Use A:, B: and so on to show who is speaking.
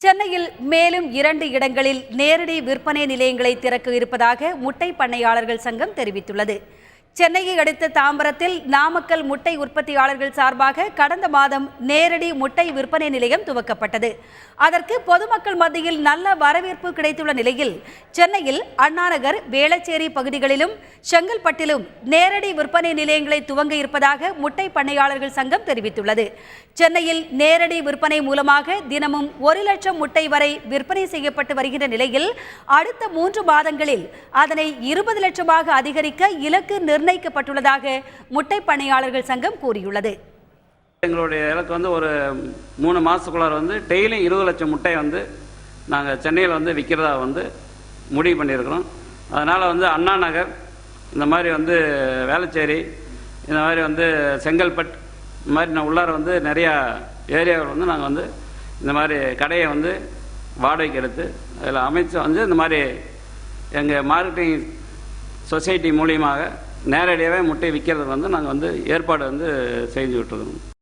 A: சென்னையில் மேலும் 2 இடங்களில் நேரடி விற்பனை நிலையங்களை திறக்க இருப்பதாக முட்டை பண்ணையாளர்கள் சங்கம் தெரிவித்துள்ளது. சென்னையை அடுத்த தாம்பரத்தில் நாமக்கல் முட்டை உற்பத்தியாளர்கள் சார்பாக கடந்த மாதம் நேரடி முட்டை விற்பனை நிலையம் துவக்கப்பட்டது. அதற்கு பொதுமக்கள் மத்தியில் நல்ல வரவேற்பு கிடைத்துள்ள நிலையில் சென்னையில் அண்ணாநகர், வேளச்சேரி பகுதிகளிலும் செங்கல்பட்டிலும் நேரடி விற்பனை நிலையங்களை துவங்க இருப்பதாக முட்டை பண்ணையாளர்கள் சங்கம் தெரிவித்துள்ளது. சென்னையில் நேரடி விற்பனை மூலமாக தினமும் 1 லட்சம் முட்டை வரை விற்பனை செய்யப்பட்டு வருகின்ற நிலையில் அடுத்த 3 மாதங்களில் அதனை 20 லட்சமாக அதிகரிக்க இலக்கு நிர்ணயிக்கப்பட்டுள்ளதாக முட்டை பண்ணையாளர்கள் சங்கம் கூறியுள்ளது.
B: எங்களுடைய இலக்கு ஒரு 3 மாதத்துக்குள்ளார டெய்லியும் 20 லட்சம் முட்டை நாங்கள் சென்னையில் விற்கிறதா முடிவு பண்ணியிருக்கிறோம். அதனால் அண்ணா நகர், இந்த மாதிரி வேளச்சேரி, இந்த மாதிரி செங்கல்பட்டு, இந்த மாதிரி உள்ளார நிறையா ஏரியாவில் நாங்கள் இந்த மாதிரி கடையை வாடகைக்கு எடுத்து அதில் அமைச்சு இந்த மாதிரி எங்கள் மார்க்கெட்டிங் சொசைட்டி மூலியமாக நேரடியாகவே முட்டை விற்கிறதுக்கு நாங்கள் ஏற்பாடு செஞ்சுக்கிட்டு இருக்கோம்.